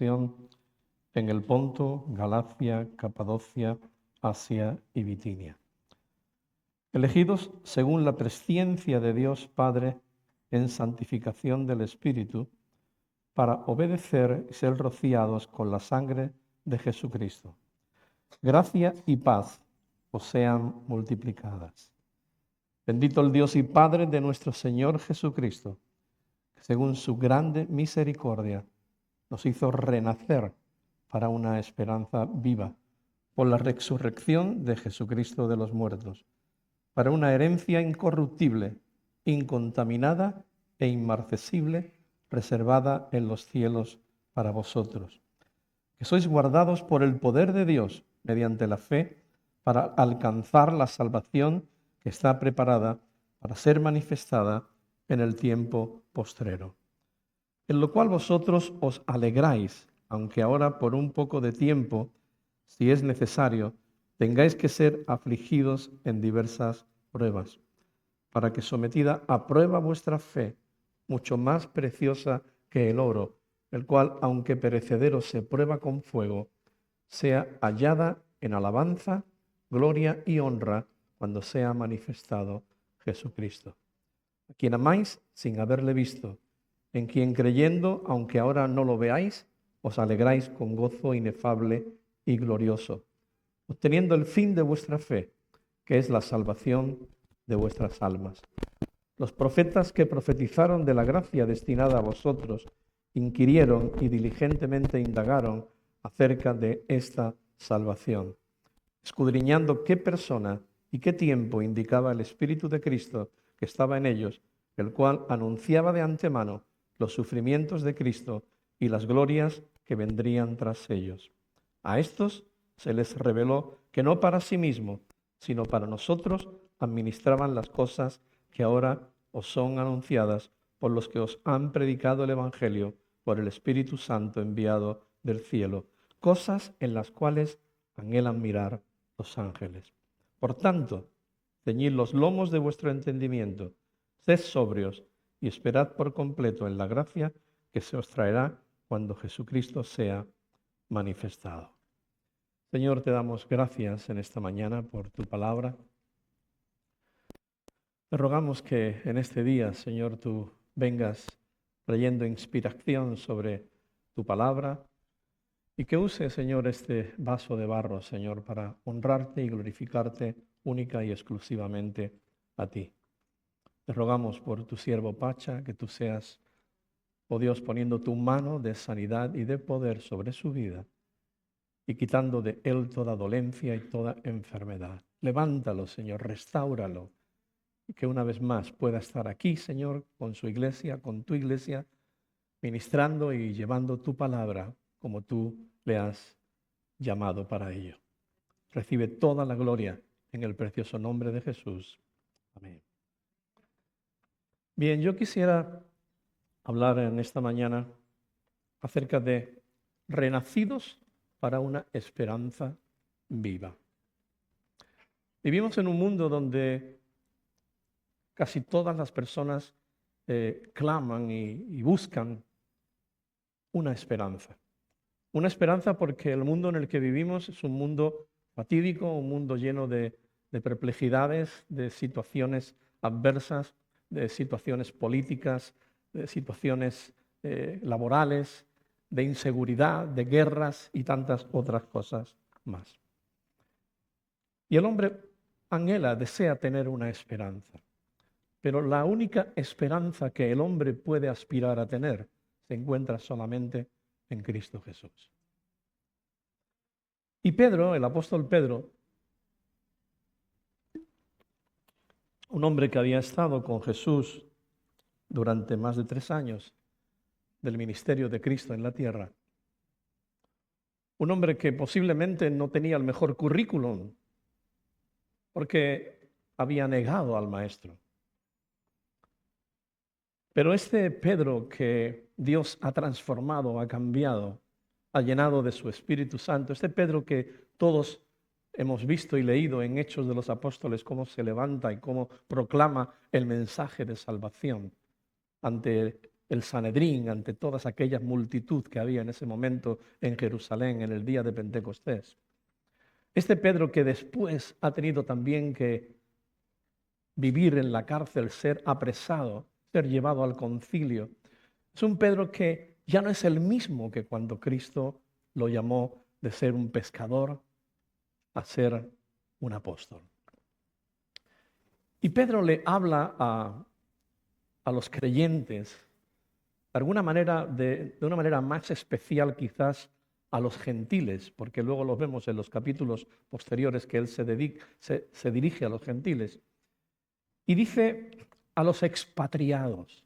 en el Ponto, Galacia, Capadocia, Asia y Bitinia. Elegidos según la presciencia de Dios Padre en santificación del Espíritu, para obedecer y ser rociados con la sangre de Jesucristo. Gracia y paz os sean multiplicadas. Bendito el Dios y Padre de nuestro Señor Jesucristo, que según su grande misericordia nos hizo renacer para una esperanza viva por la resurrección de Jesucristo de los muertos, para una herencia incorruptible, incontaminada e inmarcesible, reservada en los cielos para vosotros, que sois guardados por el poder de Dios mediante la fe para alcanzar la salvación que está preparada para ser manifestada en el tiempo postrero, en lo cual vosotros os alegráis, aunque ahora por un poco de tiempo, si es necesario, tengáis que ser afligidos en diversas pruebas, para que sometida a prueba vuestra fe, mucho más preciosa que el oro, el cual, aunque perecedero se prueba con fuego, sea hallada en alabanza, gloria y honra cuando sea manifestado Jesucristo, a quien amáis sin haberle visto, en quien creyendo, aunque ahora no lo veáis, os alegráis con gozo inefable y glorioso, obteniendo el fin de vuestra fe, que es la salvación de vuestras almas. Los profetas que profetizaron de la gracia destinada a vosotros inquirieron y diligentemente indagaron acerca de esta salvación, escudriñando qué persona y qué tiempo indicaba el Espíritu de Cristo que estaba en ellos, el cual anunciaba de antemano los sufrimientos de Cristo y las glorias que vendrían tras ellos. A estos se les reveló que no para sí mismo, sino para nosotros administraban las cosas que ahora os son anunciadas por los que os han predicado el Evangelio por el Espíritu Santo enviado del cielo, cosas en las cuales anhelan mirar los ángeles. Por tanto, ceñid los lomos de vuestro entendimiento, sed sobrios y esperad por completo en la gracia que se os traerá cuando Jesucristo sea manifestado. Señor, te damos gracias en esta mañana por tu palabra. Te rogamos que en este día, Señor, tú vengas trayendo inspiración sobre tu palabra y que use, Señor, este vaso de barro, Señor, para honrarte y glorificarte única y exclusivamente a ti. Te rogamos por tu siervo Pacha, que tú seas, oh Dios, poniendo tu mano de sanidad y de poder sobre su vida y quitando de él toda dolencia y toda enfermedad. Levántalo, Señor, restáuralo, y que una vez más pueda estar aquí, Señor, con su iglesia, con tu iglesia, ministrando y llevando tu palabra como tú le has llamado para ello. Recibe toda la gloria en el precioso nombre de Jesús. Amén. Bien, yo quisiera hablar en esta mañana acerca de renacidos para una esperanza viva. Vivimos en un mundo donde casi todas las personas claman y buscan una esperanza. Una esperanza porque el mundo en el que vivimos es un mundo fatídico, un mundo lleno de perplejidades, de situaciones adversas, de situaciones políticas, de situaciones laborales, de inseguridad, de guerras y tantas otras cosas más. Y el hombre anhela, desea tener una esperanza. Pero la única esperanza que el hombre puede aspirar a tener se encuentra solamente en Cristo Jesús. Y Pedro, el apóstol Pedro, un hombre que había estado con Jesús durante más de 3 años del ministerio de Cristo en la tierra, un hombre que posiblemente no tenía el mejor currículum porque había negado al Maestro. Pero este Pedro que Dios ha transformado, ha cambiado, ha llenado de su Espíritu Santo, este Pedro que todos hemos visto y leído en Hechos de los Apóstoles cómo se levanta y cómo proclama el mensaje de salvación ante el Sanedrín, ante todas aquellas multitud que había en ese momento en Jerusalén en el día de Pentecostés. Este Pedro que después ha tenido también que vivir en la cárcel, ser apresado, ser llevado al concilio, es un Pedro que ya no es el mismo que cuando Cristo lo llamó de ser un pescador a ser un apóstol. Y Pedro le habla a los creyentes, de alguna manera, de una manera más especial quizás a los gentiles, porque luego los vemos en los capítulos posteriores que él se dirige a los gentiles. Y dice a los expatriados,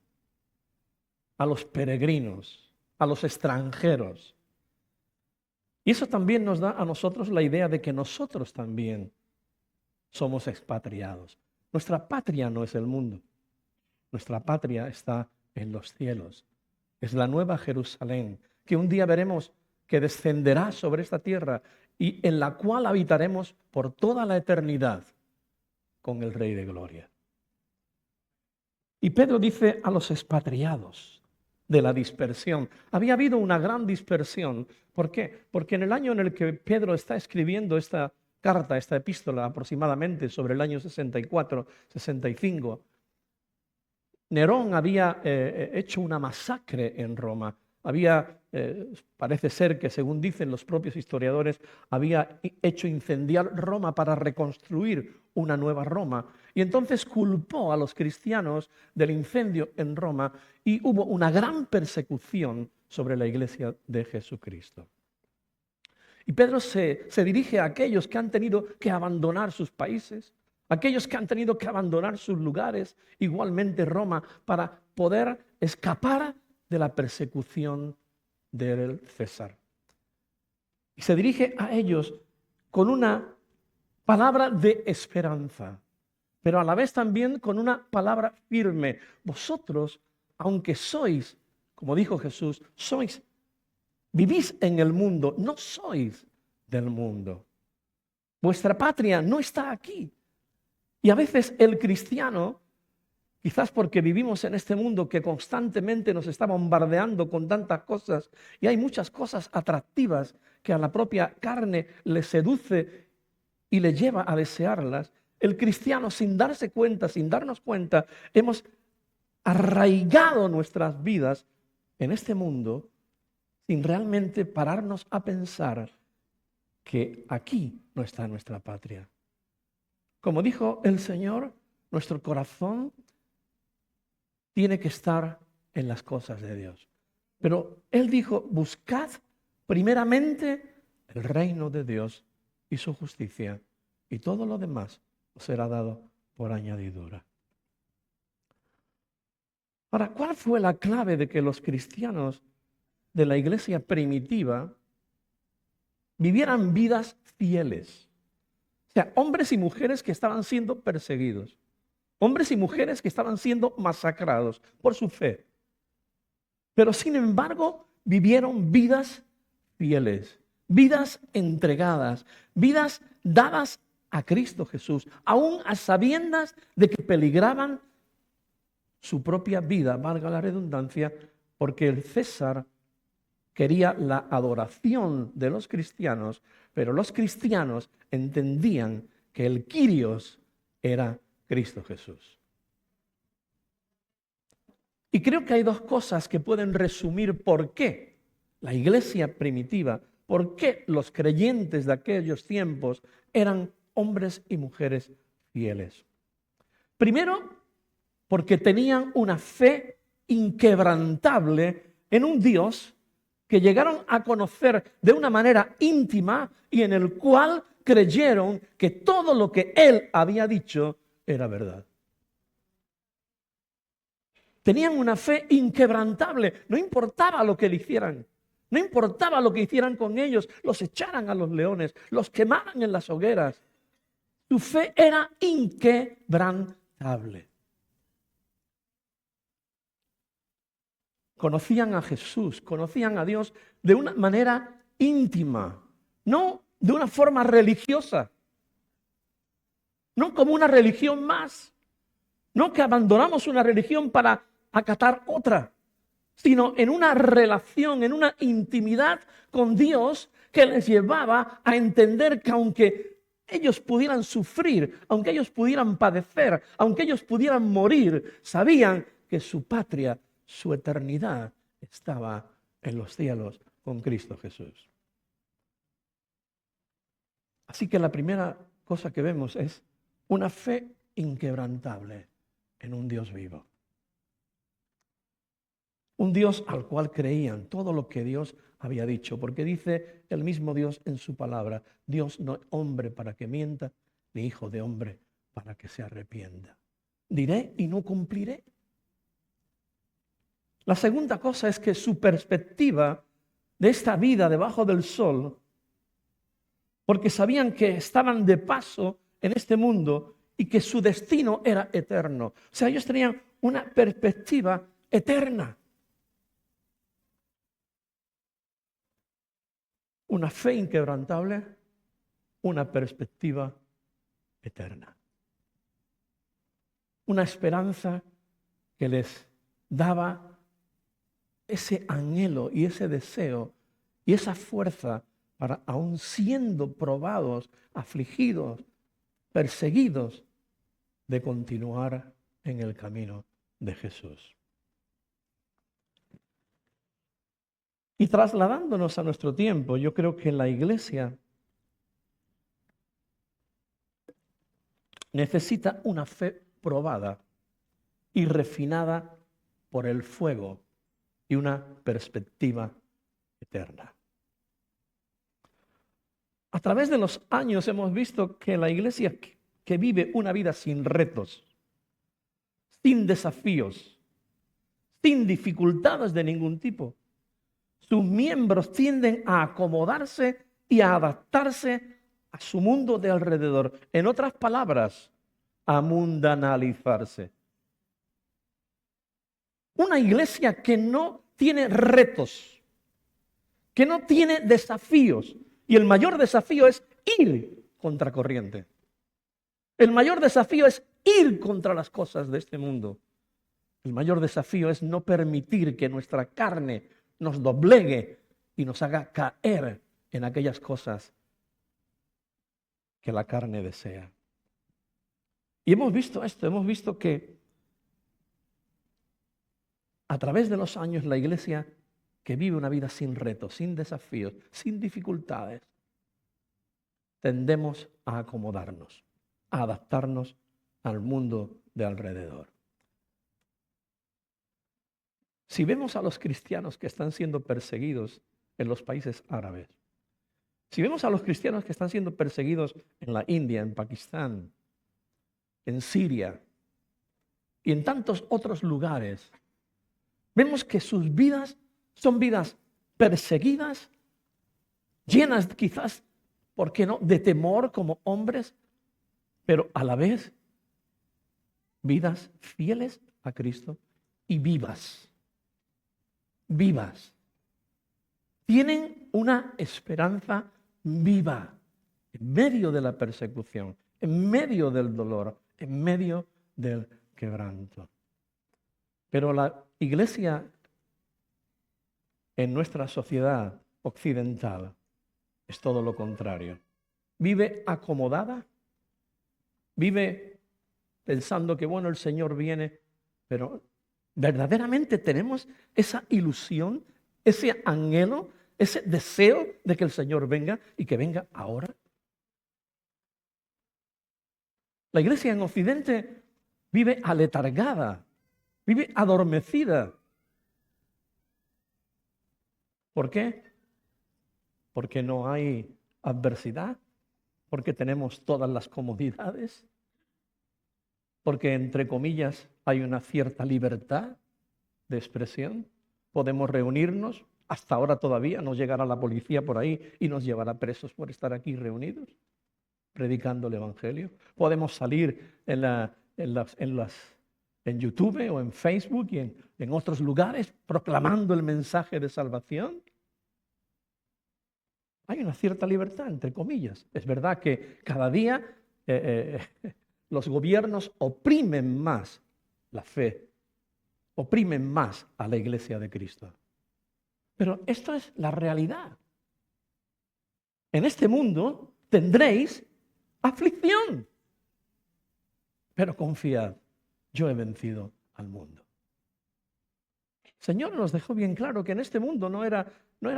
a los peregrinos, a los extranjeros. Y eso también nos da a nosotros la idea de que nosotros también somos expatriados. Nuestra patria no es el mundo. Nuestra patria está en los cielos. Es la nueva Jerusalén, que un día veremos que descenderá sobre esta tierra y en la cual habitaremos por toda la eternidad con el Rey de Gloria. Y Pedro dice a los expatriados de la dispersión. Había habido una gran dispersión. ¿Por qué? Porque en el año en el que Pedro está escribiendo esta carta, esta epístola, aproximadamente sobre el año 64, 65, Nerón había hecho una masacre en Roma. Parece ser que, según dicen los propios historiadores, había hecho incendiar Roma para reconstruir una nueva Roma. Y entonces culpó a los cristianos del incendio en Roma y hubo una gran persecución sobre la iglesia de Jesucristo. Y Pedro se dirige a aquellos que han tenido que abandonar sus países, aquellos que han tenido que abandonar sus lugares, igualmente Roma, para poder escapar de la persecución del César. Y se dirige a ellos con una palabra de esperanza, pero a la vez también con una palabra firme. Vosotros, aunque sois, como dijo Jesús, vivís en el mundo, no sois del mundo. Vuestra patria no está aquí. Y a veces el cristiano, quizás porque vivimos en este mundo que constantemente nos está bombardeando con tantas cosas y hay muchas cosas atractivas que a la propia carne le seduce y le lleva a desearlas, el cristiano sin darse cuenta, sin darnos cuenta, hemos arraigado nuestras vidas en este mundo sin realmente pararnos a pensar que aquí no está nuestra patria. Como dijo el Señor, nuestro corazón tiene que estar en las cosas de Dios. Pero Él dijo, buscad primeramente el reino de Dios y su justicia, y todo lo demás os será dado por añadidura. Ahora, ¿cuál fue la clave de que los cristianos de la iglesia primitiva vivieran vidas fieles? O sea, hombres y mujeres que estaban siendo perseguidos. Hombres y mujeres que estaban siendo masacrados por su fe. Pero sin embargo, vivieron vidas fieles, vidas entregadas, vidas dadas a Cristo Jesús, aún a sabiendas de que peligraban su propia vida, valga la redundancia, porque el César quería la adoración de los cristianos, pero los cristianos entendían que el Kyrios era Cristo Jesús. Y creo que hay dos cosas que pueden resumir por qué la iglesia primitiva, por qué los creyentes de aquellos tiempos eran hombres y mujeres fieles. Primero, porque tenían una fe inquebrantable en un Dios que llegaron a conocer de una manera íntima y en el cual creyeron que todo lo que Él había dicho era verdad. Tenían una fe inquebrantable, no importaba lo que le hicieran, no importaba lo que hicieran con ellos, los echaran a los leones, los quemaran en las hogueras. Su fe era inquebrantable. Conocían a Jesús, conocían a Dios de una manera íntima, no de una forma religiosa, no como una religión más, no que abandonamos una religión para acatar otra, sino en una relación, en una intimidad con Dios que les llevaba a entender que aunque ellos pudieran sufrir, aunque ellos pudieran padecer, aunque ellos pudieran morir, sabían que su patria, su eternidad estaba en los cielos con Cristo Jesús. Así que la primera cosa que vemos es una fe inquebrantable en un Dios vivo. Un Dios al cual creían todo lo que Dios había dicho, porque dice el mismo Dios en su palabra: Dios no es hombre para que mienta, ni hijo de hombre para que se arrepienta. Diré y no cumpliré. La segunda cosa es que su perspectiva de esta vida debajo del sol, porque sabían que estaban de paso en este mundo y que su destino era eterno. O sea, ellos tenían una perspectiva eterna. Una fe inquebrantable, una perspectiva eterna. Una esperanza que les daba ese anhelo y ese deseo y esa fuerza para, aun siendo probados, afligidos, perseguidos, de continuar en el camino de Jesús. Y trasladándonos a nuestro tiempo, yo creo que la Iglesia necesita una fe probada y refinada por el fuego y una perspectiva eterna. A través de los años hemos visto que la Iglesia que vive una vida sin retos, sin desafíos, sin dificultades de ningún tipo, sus miembros tienden a acomodarse y a adaptarse a su mundo de alrededor. En otras palabras, a mundanalizarse. Una iglesia que no tiene retos, que no tiene desafíos. Y el mayor desafío es ir contracorriente. El mayor desafío es ir contra las cosas de este mundo. El mayor desafío es no permitir que nuestra carne nos doblegue y nos haga caer en aquellas cosas que la carne desea. Y hemos visto esto, hemos visto que a través de los años la iglesia que vive una vida sin retos, sin desafíos, sin dificultades, tendemos a acomodarnos, a adaptarnos al mundo de alrededor. Si vemos a los cristianos que están siendo perseguidos en los países árabes, si vemos a los cristianos que están siendo perseguidos en la India, en Pakistán, en Siria y en tantos otros lugares, vemos que sus vidas son vidas perseguidas, llenas quizás, ¿por qué no?, de temor como hombres, pero a la vez vidas fieles a Cristo y vivas. Vivas. Tienen una esperanza viva en medio de la persecución, en medio del dolor, en medio del quebranto. Pero la iglesia en nuestra sociedad occidental es todo lo contrario. Vive acomodada, vive pensando que bueno, el Señor viene, pero ¿verdaderamente tenemos esa ilusión, ese anhelo, ese deseo de que el Señor venga y que venga ahora? La iglesia en Occidente vive aletargada, vive adormecida. ¿Por qué? Porque no hay adversidad, porque tenemos todas las comodidades, porque entre comillas hay una cierta libertad de expresión. Podemos reunirnos, hasta ahora todavía no llegará la policía por ahí y nos llevará presos por estar aquí reunidos, predicando el Evangelio. Podemos salir en YouTube o en Facebook y en otros lugares proclamando el mensaje de salvación. Hay una cierta libertad, entre comillas. Es verdad que cada día los gobiernos oprimen más la fe oprimen más a la iglesia de Cristo. Pero esto es la realidad. En este mundo tendréis aflicción. Pero confiad, yo he vencido al mundo. El Señor nos dejó bien claro que en este mundo no era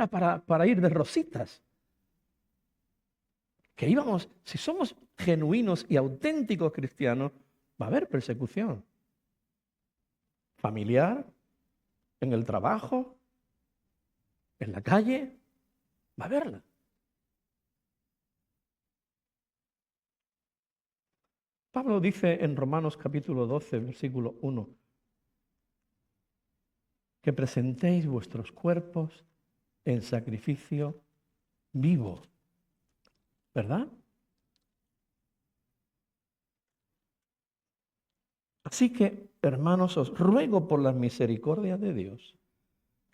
para ir de rositas. Que íbamos, si somos genuinos y auténticos cristianos, va a haber persecución. Familiar, en el trabajo, en la calle, va a haberla. Pablo dice en Romanos capítulo 12, versículo 1, que presentéis vuestros cuerpos en sacrificio vivo, ¿verdad? Así que, hermanos, os ruego por la misericordia de Dios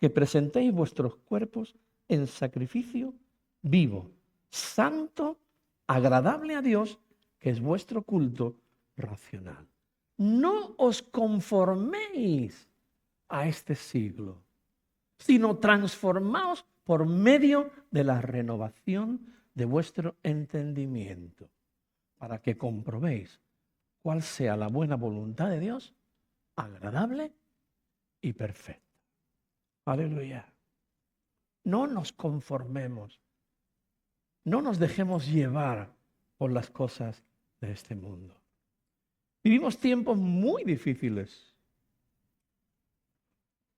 que presentéis vuestros cuerpos en sacrificio vivo, santo, agradable a Dios, que es vuestro culto racional. No os conforméis a este siglo, sino transformaos por medio de la renovación de vuestro entendimiento, para que comprobéis cuál sea la buena voluntad de Dios, agradable y perfecta. Aleluya. No nos conformemos, no nos dejemos llevar por las cosas de este mundo. Vivimos tiempos muy difíciles,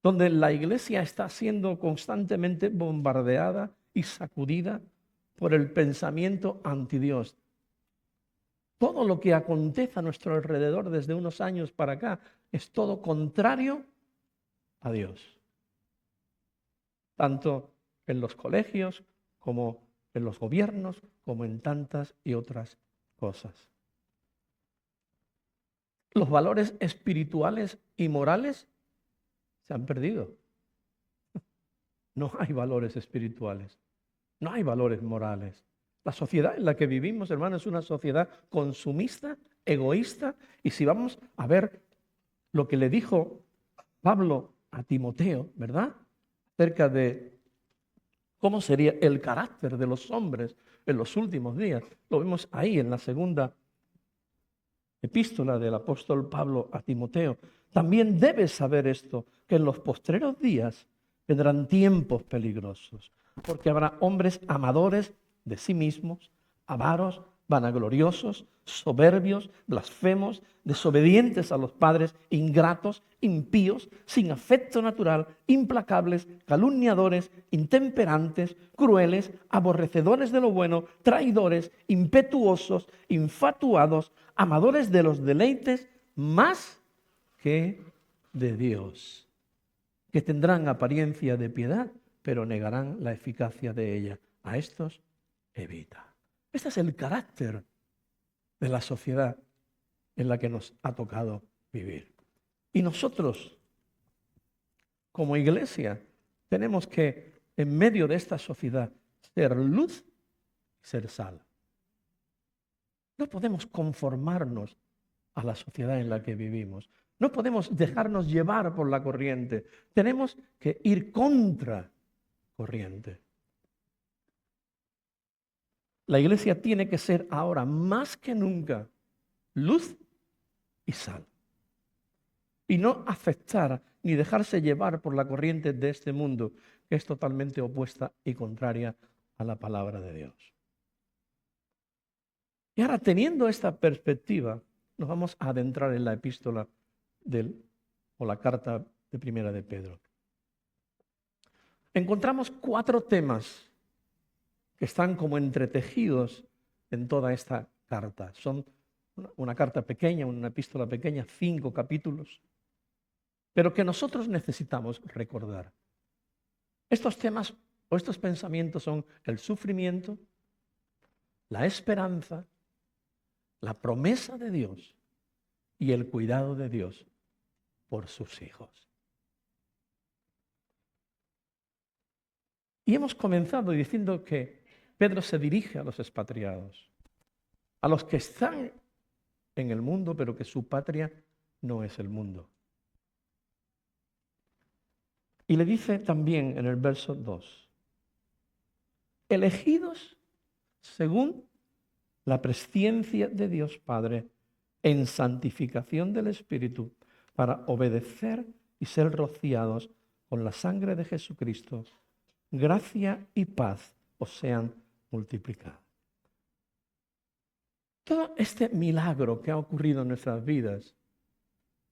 donde la iglesia está siendo constantemente bombardeada y sacudida por el pensamiento anti Dios. Todo lo que acontece a nuestro alrededor desde unos años para acá es todo contrario a Dios. Tanto en los colegios como en los gobiernos, como en tantas y otras cosas. Los valores espirituales y morales se han perdido. No hay valores espirituales, no hay valores morales. La sociedad en la que vivimos, hermanos, es una sociedad consumista, egoísta, y si vamos a ver lo que le dijo Pablo a Timoteo, ¿verdad? Acerca de cómo sería el carácter de los hombres en los últimos días. Lo vemos ahí en la segunda epístola del apóstol Pablo a Timoteo. También debes saber esto, que en los postreros días vendrán tiempos peligrosos, porque habrá hombres amadores de sí mismos, avaros, vanagloriosos, soberbios, blasfemos, desobedientes a los padres, ingratos, impíos, sin afecto natural, implacables, calumniadores, intemperantes, crueles, aborrecedores de lo bueno, traidores, impetuosos, infatuados, amadores de los deleites más que de Dios, que tendrán apariencia de piedad, pero negarán la eficacia de ella. A estos evita. Este es el carácter de la sociedad en la que nos ha tocado vivir. Y nosotros, como iglesia, tenemos que, en medio de esta sociedad, ser luz y ser sal. No podemos conformarnos a la sociedad en la que vivimos. No podemos dejarnos llevar por la corriente. Tenemos que ir contra corriente. La iglesia tiene que ser ahora más que nunca luz y sal. Y no aceptar ni dejarse llevar por la corriente de este mundo, que es totalmente opuesta y contraria a la palabra de Dios. Y ahora, teniendo esta perspectiva, nos vamos a adentrar en la epístola o la carta de Primera de Pedro. Encontramos 4 temas que están como entretejidos en toda esta carta. Son una carta pequeña, una epístola pequeña, 5 capítulos, pero que nosotros necesitamos recordar. Estos temas o estos pensamientos son el sufrimiento, la esperanza, la promesa de Dios y el cuidado de Dios por sus hijos. Y hemos comenzado diciendo que Pedro se dirige a los expatriados, a los que están en el mundo, pero que su patria no es el mundo. Y le dice también en el verso 2, elegidos según la presciencia de Dios Padre en santificación del Espíritu para obedecer y ser rociados con la sangre de Jesucristo, gracia y paz os sean multiplicadas. Todo este milagro que ha ocurrido en nuestras vidas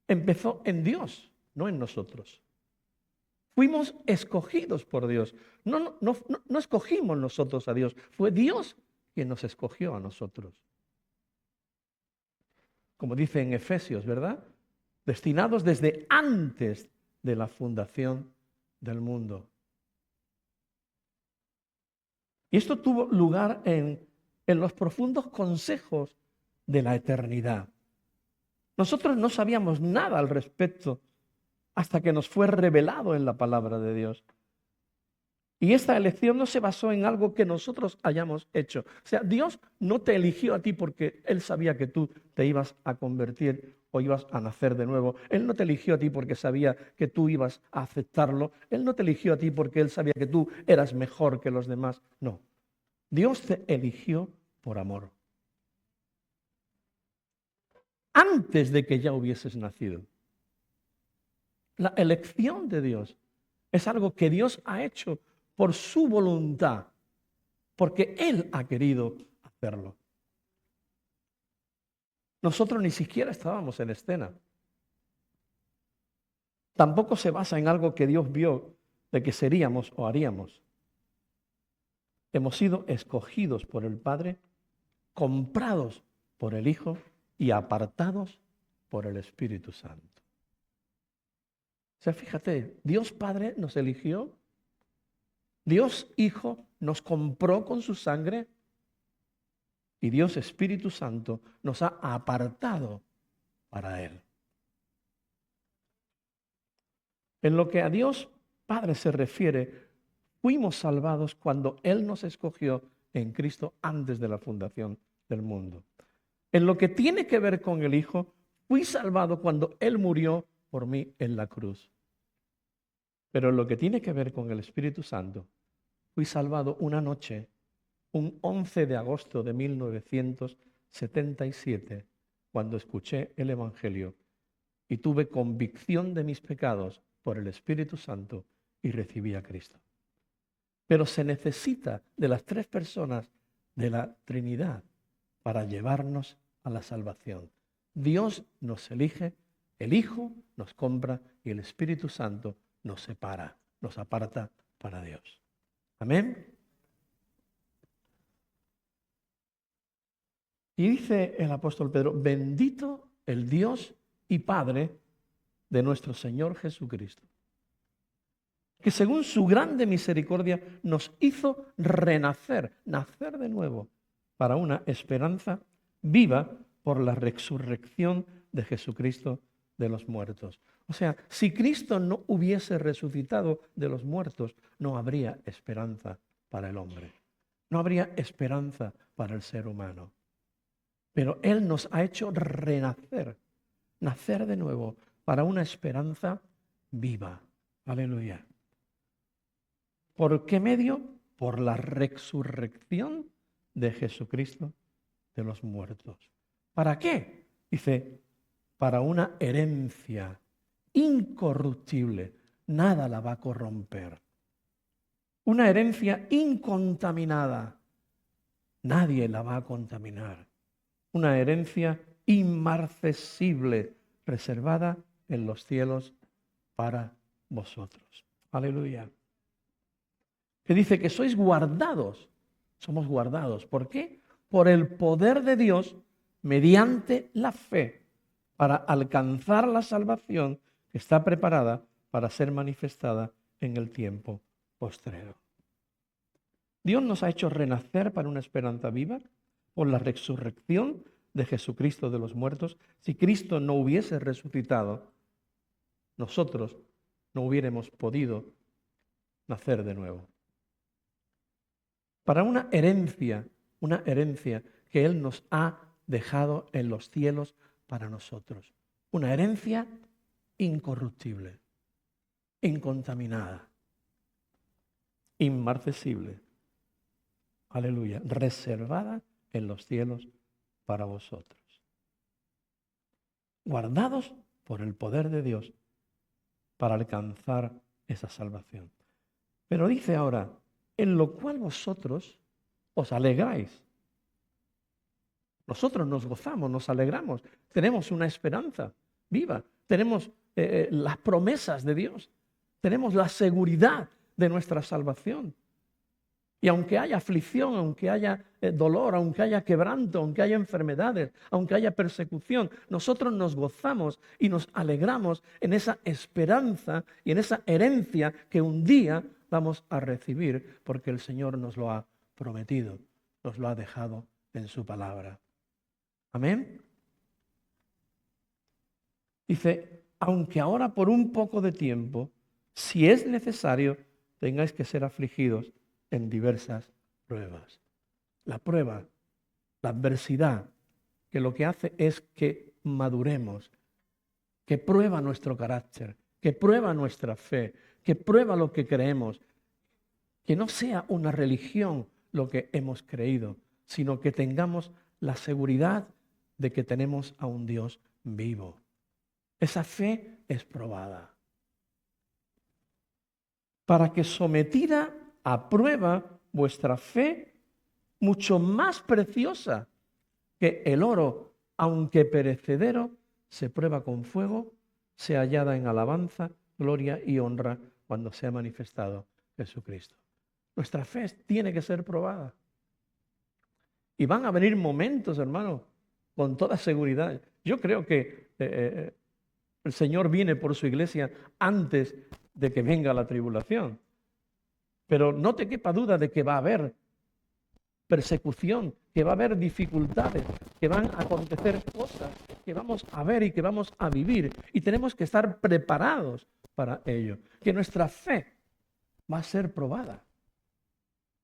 empezó en Dios, no en nosotros. Fuimos escogidos por Dios. No escogimos nosotros a Dios, fue Dios quien nos escogió a nosotros. Como dice en Efesios, ¿verdad? Destinados desde antes de la fundación del mundo. Y esto tuvo lugar en los profundos consejos de la eternidad. Nosotros no sabíamos nada al respecto hasta que nos fue revelado en la palabra de Dios. Y esta elección no se basó en algo que nosotros hayamos hecho. O sea, Dios no te eligió a ti porque Él sabía que tú te ibas a convertir o ibas a nacer de nuevo. Él no te eligió a ti porque sabía que tú ibas a aceptarlo. Él no te eligió a ti porque Él sabía que tú eras mejor que los demás. No. Dios te eligió por amor. Antes de que ya hubieses nacido. La elección de Dios es algo que Dios ha hecho por su voluntad, porque Él ha querido hacerlo. Nosotros ni siquiera estábamos en escena. Tampoco se basa en algo que Dios vio de que seríamos o haríamos. Hemos sido escogidos por el Padre, comprados por el Hijo y apartados por el Espíritu Santo. O sea, fíjate, Dios Padre nos eligió, Dios Hijo nos compró con su sangre y Dios Espíritu Santo nos ha apartado para Él. En lo que a Dios Padre se refiere, fuimos salvados cuando Él nos escogió en Cristo antes de la fundación del mundo. En lo que tiene que ver con el Hijo, fui salvado cuando Él murió por mí en la cruz. Pero en lo que tiene que ver con el Espíritu Santo, fui salvado una noche, un 11 de agosto de 1977, cuando escuché el Evangelio y tuve convicción de mis pecados por el Espíritu Santo y recibí a Cristo. Pero se necesita de las tres personas de la Trinidad para llevarnos a la salvación. Dios nos elige, el Hijo nos compra y el Espíritu Santo nos separa, nos aparta para Dios. Amén. Y dice el apóstol Pedro, bendito el Dios y Padre de nuestro Señor Jesucristo, que según su grande misericordia nos hizo renacer, nacer de nuevo, para una esperanza viva por la resurrección de Jesucristo de los muertos. O sea, si Cristo no hubiese resucitado de los muertos, no habría esperanza para el hombre. No habría esperanza para el ser humano. Pero Él nos ha hecho renacer, nacer de nuevo, para una esperanza viva. Aleluya. ¿Por qué medio? Por la resurrección de Jesucristo de los muertos. ¿Para qué? Dice, para una herencia incorruptible. Nada la va a corromper. Una herencia incontaminada. Nadie la va a contaminar. Una herencia inmarcesible, reservada en los cielos para vosotros. Aleluya. Que dice que sois guardados. Somos guardados. ¿Por qué? Por el poder de Dios mediante la fe para alcanzar la salvación que está preparada para ser manifestada en el tiempo postrero. Dios nos ha hecho renacer para una esperanza viva por la resurrección de Jesucristo de los muertos. Si Cristo no hubiese resucitado, nosotros no hubiéramos podido nacer de nuevo. Para una herencia que Él nos ha dejado en los cielos para nosotros. Una herencia incorruptible. incontaminada, inmarcesible, aleluya, reservada en los cielos para vosotros. Guardados por el poder de Dios para alcanzar esa salvación. Pero dice ahora, en lo cual vosotros os alegráis. Nosotros nos gozamos, nos alegramos, tenemos una esperanza viva, tenemos las promesas de Dios, tenemos la seguridad de nuestra salvación. Y aunque haya aflicción, aunque haya dolor, aunque haya quebranto, aunque haya enfermedades, aunque haya persecución, nosotros nos gozamos y nos alegramos en esa esperanza y en esa herencia que un día vamos a recibir porque el Señor nos lo ha prometido, nos lo ha dejado en su palabra. Amén. Dice, aunque ahora por un poco de tiempo, si es necesario, tengáis que ser afligidos en diversas pruebas. La prueba, la adversidad, que lo que hace es que maduremos, que prueba nuestro carácter, que prueba nuestra fe, que prueba lo que creemos, que no sea una religión lo que hemos creído, sino que tengamos la seguridad de que tenemos a un Dios vivo. Esa fe es probada. Para que sometida a prueba vuestra fe, mucho más preciosa que el oro, aunque perecedero, se prueba con fuego, sea hallada en alabanza, gloria y honra cuando sea manifestado Jesucristo. Nuestra fe tiene que ser probada. Y van a venir momentos, hermano, con toda seguridad. Yo creo que el Señor viene por su iglesia antes de que venga la tribulación. Pero no te quepa duda de que va a haber persecución, que va a haber dificultades, que van a acontecer cosas que vamos a ver y que vamos a vivir. Y tenemos que estar preparados para ello. Que nuestra fe va a ser probada.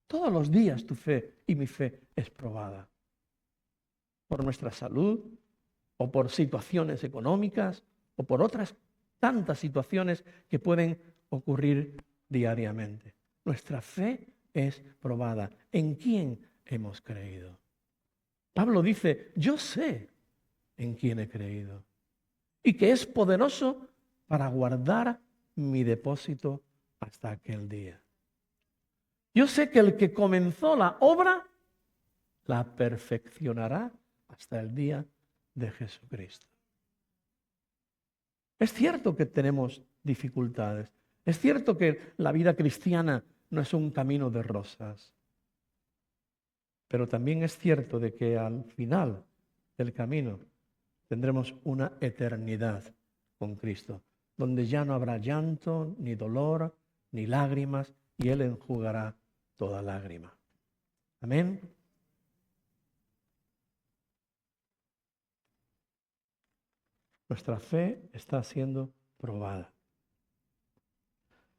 Todos los días tu fe y mi fe es probada. Por nuestra salud, o por situaciones económicas, o por otras tantas situaciones que pueden ocurrir diariamente. Nuestra fe es probada. ¿En quién hemos creído? Pablo dice, yo sé en quién he creído y que es poderoso para guardar mi depósito hasta aquel día. Yo sé que el que comenzó la obra la perfeccionará hasta el día de Jesucristo. Es cierto que tenemos dificultades. Es cierto que la vida cristiana no es un camino de rosas. Pero también es cierto de que al final del camino tendremos una eternidad con Cristo, donde ya no habrá llanto, ni dolor, ni lágrimas, y Él enjugará toda lágrima. Amén. Nuestra fe está siendo probada.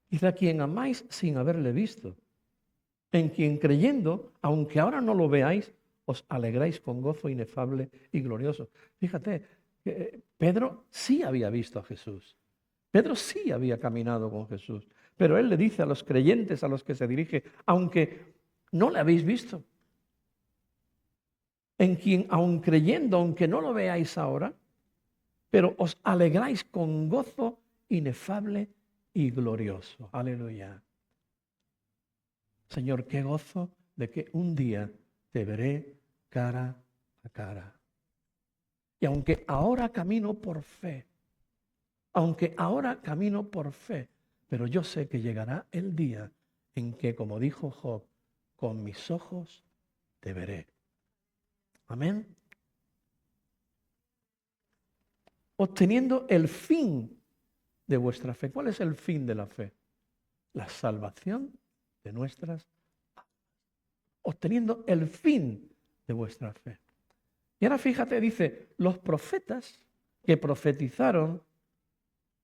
Dice, a quien amáis sin haberle visto, en quien creyendo, aunque ahora no lo veáis, os alegráis con gozo inefable y glorioso. Fíjate, Pedro sí había visto a Jesús. Pedro sí había caminado con Jesús. Pero él le dice a los creyentes a los que se dirige, aunque no le habéis visto, en quien aun creyendo, aunque no lo veáis ahora, pero os alegráis con gozo inefable y glorioso. Aleluya. Señor, qué gozo de que un día te veré cara a cara. Y aunque ahora camino por fe, pero yo sé que llegará el día en que, como dijo Job, con mis ojos te veré. Amén. Obteniendo el fin de vuestra fe. ¿Cuál es el fin de la fe? La salvación de nuestras almas. Obteniendo el fin de vuestra fe. Y ahora fíjate, dice, los profetas que profetizaron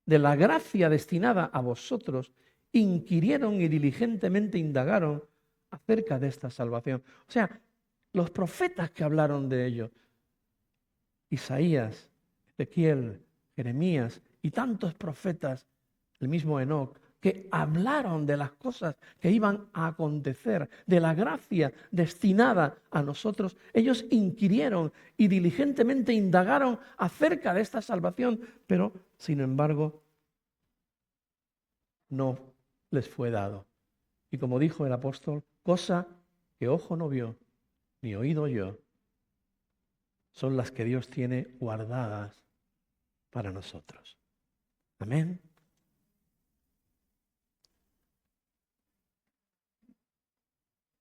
de la gracia destinada a vosotros, inquirieron y diligentemente indagaron acerca de esta salvación. O sea, los profetas que hablaron de ello, Isaías, Ezequiel, Jeremías y tantos profetas, el mismo Enoc, que hablaron de las cosas que iban a acontecer, de la gracia destinada a nosotros. Ellos inquirieron y diligentemente indagaron acerca de esta salvación, pero sin embargo no les fue dado. Y como dijo el apóstol, cosa que ojo no vio, ni oído oyó, son las que Dios tiene guardadas para nosotros. Amén.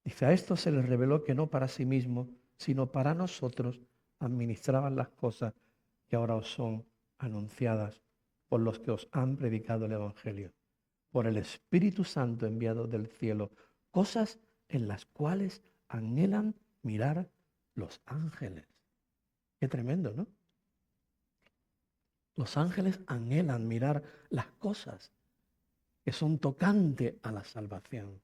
Dice, a esto se les reveló que no para sí mismo, sino para nosotros administraban las cosas que ahora os son anunciadas por los que os han predicado el Evangelio, por el Espíritu Santo enviado del cielo, cosas en las cuales anhelan mirar los ángeles. Qué tremendo, ¿no? Los ángeles anhelan mirar las cosas que son tocante a la salvación,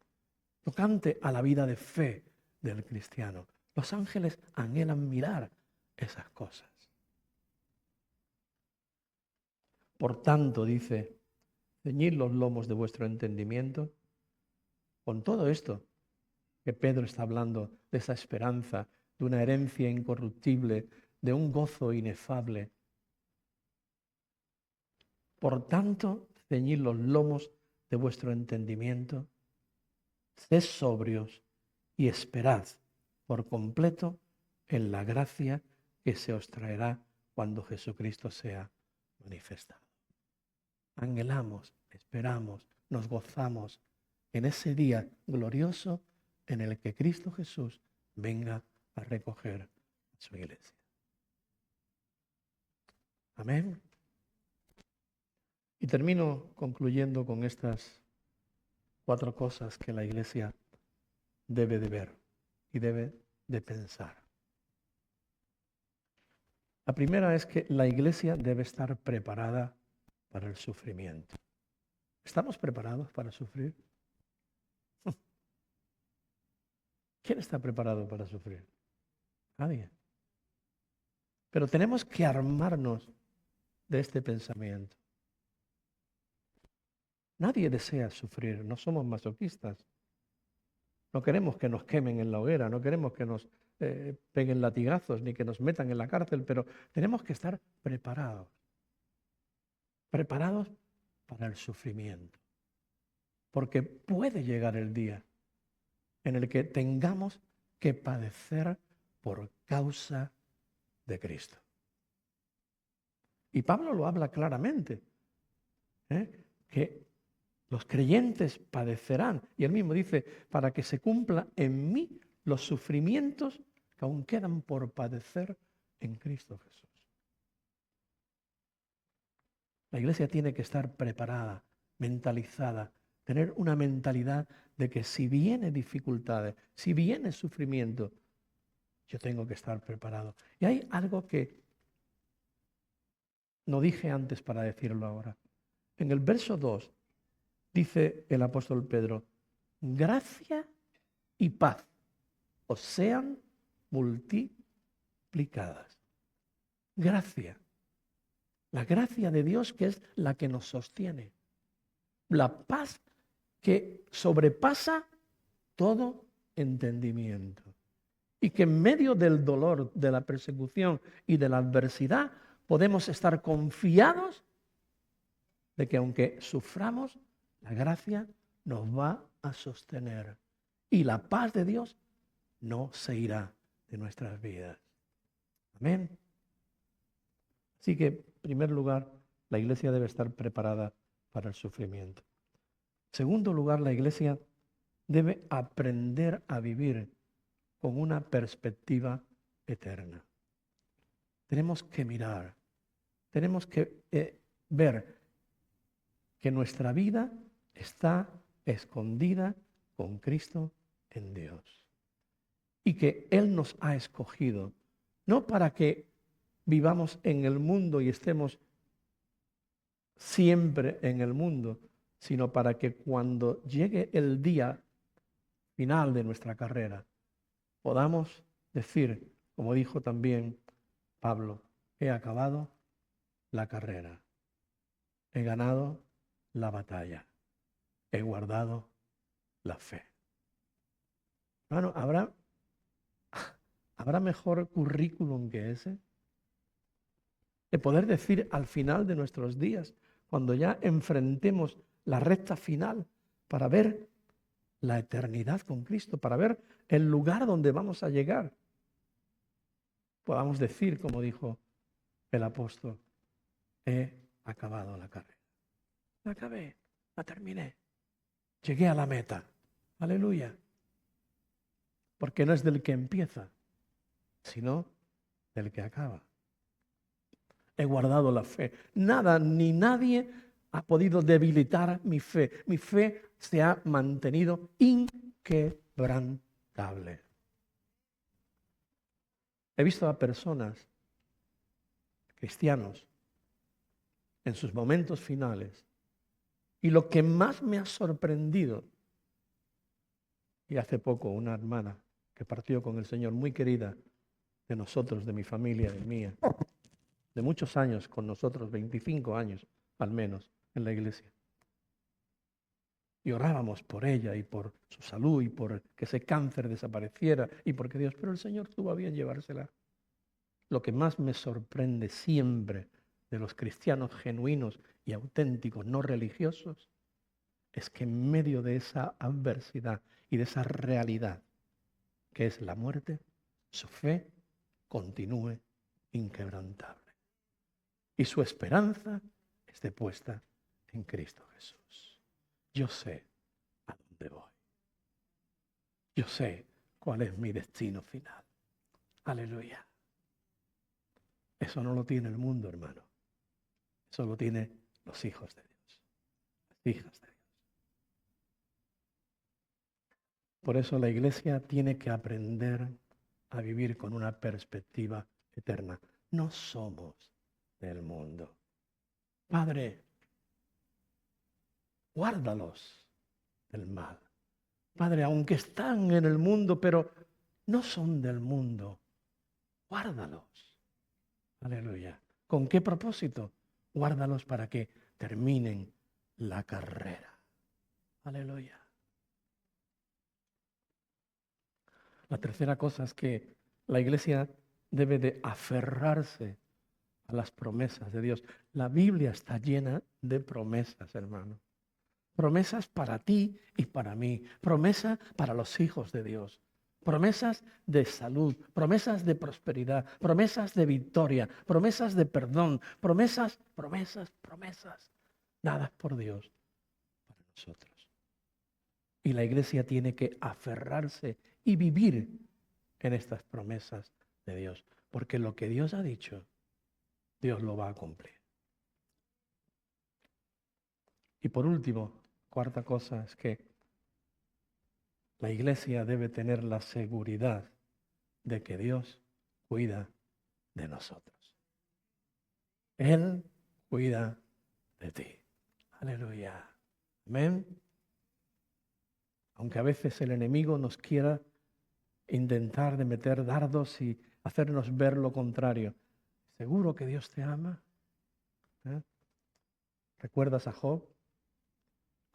tocante a la vida de fe del cristiano. Los ángeles anhelan mirar esas cosas. Por tanto, dice, ceñid los lomos de vuestro entendimiento. Con todo esto que Pedro está hablando, de esa esperanza, de una herencia incorruptible, de un gozo inefable. Por tanto, ceñid los lomos de vuestro entendimiento, sed sobrios y esperad por completo en la gracia que se os traerá cuando Jesucristo sea manifestado. Anhelamos, esperamos, nos gozamos en ese día glorioso en el que Cristo Jesús venga a recoger a su iglesia. Amén. Y termino concluyendo con estas 4 cosas que la iglesia debe de ver y debe de pensar. La primera es que la iglesia debe estar preparada para el sufrimiento. ¿Estamos preparados para sufrir? ¿Quién está preparado para sufrir? Nadie. Pero tenemos que armarnos de este pensamiento. Nadie desea sufrir, no somos masoquistas. No queremos que nos quemen en la hoguera, no queremos que nos peguen latigazos ni que nos metan en la cárcel, pero tenemos que estar preparados. Preparados para el sufrimiento. Porque puede llegar el día en el que tengamos que padecer por causa de Cristo. Y Pablo lo habla claramente, que los creyentes padecerán. Y él mismo dice, para que se cumpla en mí los sufrimientos que aún quedan por padecer en Cristo Jesús. La iglesia tiene que estar preparada, mentalizada, tener una mentalidad de que si viene dificultades, si viene sufrimiento, yo tengo que estar preparado. Y hay algo que no dije antes para decirlo ahora. En el verso 2 dice el apóstol Pedro, gracia y paz os sean multiplicadas. Gracia. La gracia de Dios que es la que nos sostiene. La paz que sobrepasa todo entendimiento. Y que en medio del dolor, de la persecución y de la adversidad podemos estar confiados de que aunque suframos, la gracia nos va a sostener. Y la paz de Dios no se irá de nuestras vidas. Amén. Así que, en primer lugar, la iglesia debe estar preparada para el sufrimiento. En segundo lugar, la iglesia debe aprender a vivir con una perspectiva eterna. Tenemos que mirar, tenemos que ver que nuestra vida está escondida con Cristo en Dios. Y que Él nos ha escogido, no para que vivamos en el mundo y estemos siempre en el mundo, sino para que cuando llegue el día final de nuestra carrera, podamos decir, como dijo también Pablo, he acabado la carrera, he ganado la batalla. he guardado la fe. Hermano, ¿habrá mejor currículum que ese? De poder decir al final de nuestros días, cuando ya enfrentemos la recta final para ver la eternidad con Cristo, para ver el lugar donde vamos a llegar, podamos decir, como dijo el apóstol, he acabado la carrera. La acabé, la terminé. Llegué a la meta. Aleluya. Porque no es del que empieza, sino del que acaba. He guardado la fe. Nada ni nadie ha podido debilitar mi fe. Mi fe se ha mantenido inquebrantable. He visto a personas, cristianos, en sus momentos finales, y lo que más me ha sorprendido, y hace poco una hermana que partió con el Señor, muy querida de nosotros, de mi familia, de mía, de muchos años con nosotros, 25 años al menos en la iglesia. Y orábamos por ella y por su salud y por que ese cáncer desapareciera y porque Dios, pero el Señor tuvo a bien llevársela. Lo que más me sorprende siempre de los cristianos genuinos y auténticos, no religiosos, es que en medio de esa adversidad y de esa realidad que es la muerte, su fe continúe inquebrantable. Y su esperanza esté puesta en Cristo Jesús. Yo sé a dónde voy. Yo sé cuál es mi destino final. Aleluya. Eso no lo tiene el mundo, hermano. Eso lo tienen los hijos de Dios. Las hijas de Dios. Por eso la iglesia tiene que aprender a vivir con una perspectiva eterna. No somos del mundo. Padre, guárdalos del mal. Padre, aunque están en el mundo, pero no son del mundo, guárdalos. Aleluya. ¿Con qué propósito? Guárdalos para que terminen la carrera. Aleluya. La tercera cosa es que la iglesia debe de aferrarse a las promesas de Dios. La Biblia está llena de promesas, hermano. Promesas para ti y para mí. Promesas para los hijos de Dios. Promesas de salud, promesas de prosperidad, promesas de victoria, promesas de perdón, promesas dadas por Dios para nosotros. Y la iglesia tiene que aferrarse y vivir en estas promesas de Dios. Porque lo que Dios ha dicho, Dios lo va a cumplir. Y por último, cuarta cosa es que la iglesia debe tener la seguridad de que Dios cuida de nosotros. Él cuida de ti. Aleluya. Amén. Aunque a veces el enemigo nos quiera intentar de meter dardos y hacernos ver lo contrario. ¿Seguro que Dios te ama? ¿Eh? ¿Recuerdas a Job?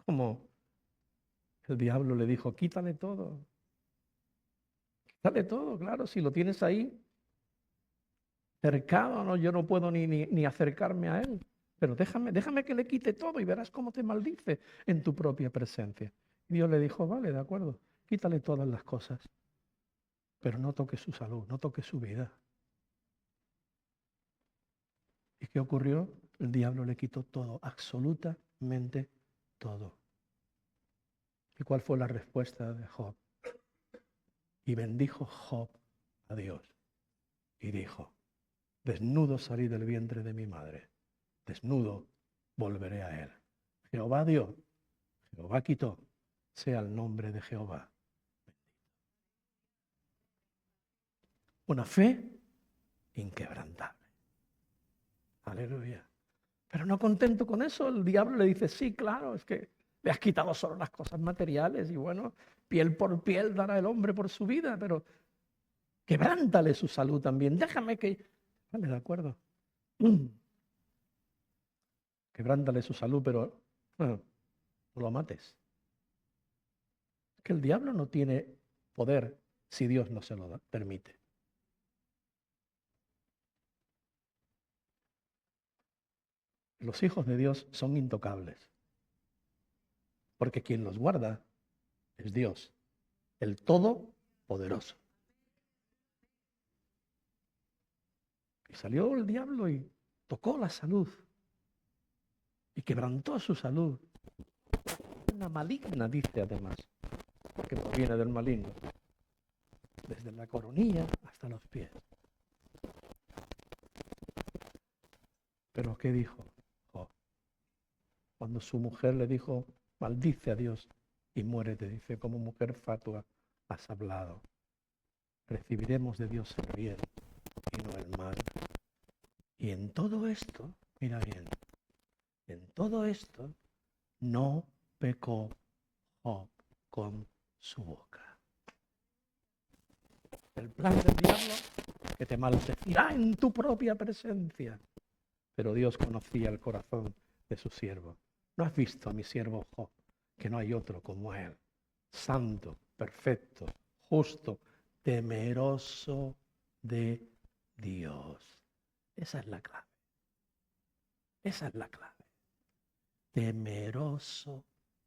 Como el diablo le dijo, quítale todo. Quítale todo, claro, si lo tienes ahí cercado, no, yo no puedo ni acercarme a él. Pero déjame que le quite todo y verás cómo te maldice en tu propia presencia. Y Dios le dijo, vale, de acuerdo, quítale todas las cosas, pero no toques su salud, no toques su vida. ¿Y qué ocurrió? El diablo le quitó todo, absolutamente todo. ¿Y cuál fue la respuesta de Job? Y bendijo Job a Dios y dijo, desnudo salí del vientre de mi madre, desnudo volveré a él. Jehová dio, Jehová quitó, sea el nombre de Jehová. Una fe inquebrantable. Aleluya. Pero no contento con eso, el diablo le dice, sí, claro, es que le has quitado solo las cosas materiales y bueno, piel por piel dará el hombre por su vida, pero quebrántale su salud también. Déjame que... Vale, de acuerdo. Quebrántale su salud, pero no lo mates. que el diablo no tiene poder si Dios no se lo permite. Los hijos de Dios son intocables, porque quien los guarda es Dios, el Todopoderoso. Y salió el diablo y tocó la salud y quebrantó su salud. Una maligna, dice además, porque proviene del maligno, desde la coronilla hasta los pies. Pero ¿qué dijo Job? Cuando su mujer le dijo, maldice a Dios y muérete, dice, como mujer fatua has hablado. Recibiremos de Dios el bien y no el mal. Y en todo esto, mira bien, en todo esto no pecó Job con su boca. El plan del diablo, que te maldecirá en tu propia presencia. Pero Dios conocía el corazón de su siervo. ¿No has visto a mi siervo Job, que no hay otro como él? Santo, perfecto, justo, temeroso de Dios. Esa es la clave. Esa es la clave. Temeroso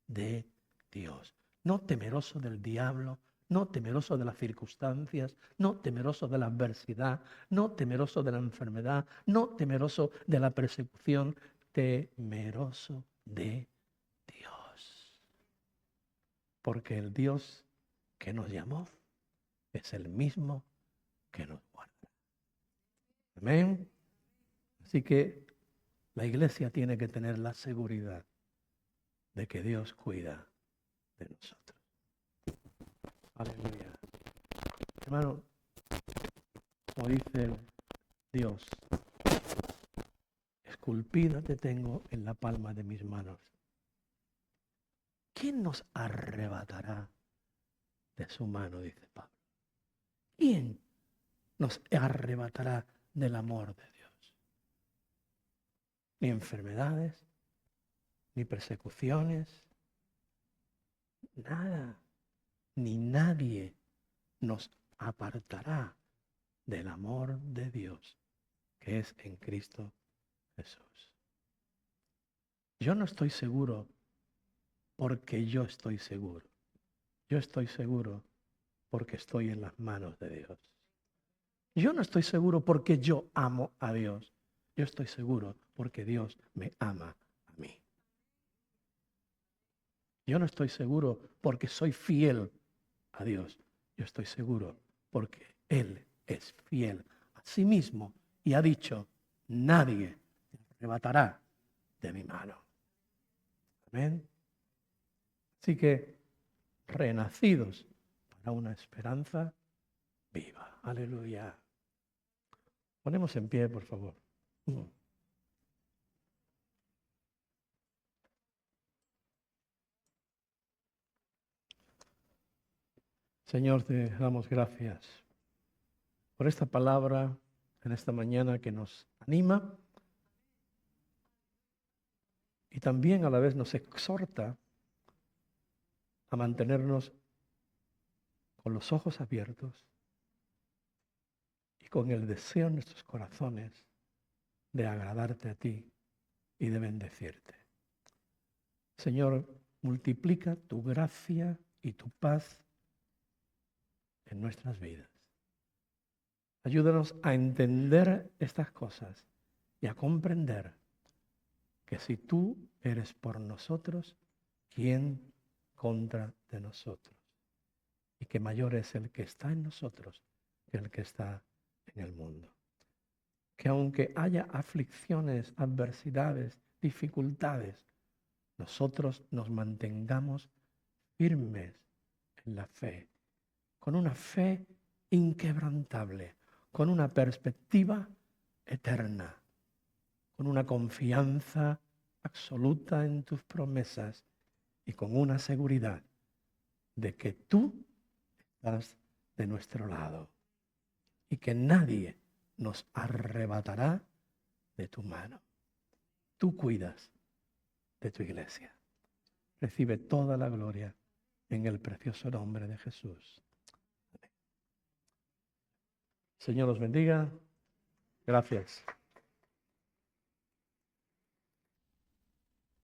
de Dios. No temeroso del diablo, no temeroso de las circunstancias, no temeroso de la adversidad, no temeroso de la enfermedad, no temeroso de la persecución, temeroso de Dios. Porque el Dios que nos llamó es el mismo que nos guarda. Amén. Así que la iglesia tiene que tener la seguridad de que Dios cuida de nosotros. Aleluya. Hermano, como dice Dios, esculpida te tengo en la palma de mis manos. ¿Quién nos arrebatará de su mano? Dice Pablo. ¿Quién nos arrebatará del amor de Dios? Ni enfermedades, ni persecuciones, nada, ni nadie nos apartará del amor de Dios que es en Cristo Jesús. Yo no estoy seguro porque yo estoy seguro. Yo estoy seguro porque estoy en las manos de Dios. Yo no estoy seguro porque yo amo a Dios. Yo estoy seguro porque Dios me ama a mí. Yo no estoy seguro porque soy fiel a Dios. Yo estoy seguro porque Él es fiel a sí mismo y ha dicho, nadie te arrebatará de mi mano. Amén. Así que, renacidos para una esperanza viva. Aleluya. Ponemos en pie, por favor. Señor, te damos gracias por esta palabra en esta mañana que nos anima y también a la vez nos exhorta a mantenernos con los ojos abiertos y con el deseo en nuestros corazones de agradarte a ti y de bendecirte. Señor, multiplica tu gracia y tu paz en nuestras vidas. Ayúdanos a entender estas cosas y a comprender que si tú eres por nosotros, ¿quién contra de nosotros? Y que mayor es el que está en nosotros que el que está en el mundo. Que aunque haya aflicciones, adversidades, dificultades, nosotros nos mantengamos firmes en la fe, con una fe inquebrantable, con una perspectiva eterna, con una confianza absoluta en tus promesas y con una seguridad de que tú estás de nuestro lado y que nadie nos arrebatará de tu mano. Tú cuidas de tu iglesia. Recibe toda la gloria en el precioso nombre de Jesús. Señor los bendiga. Gracias.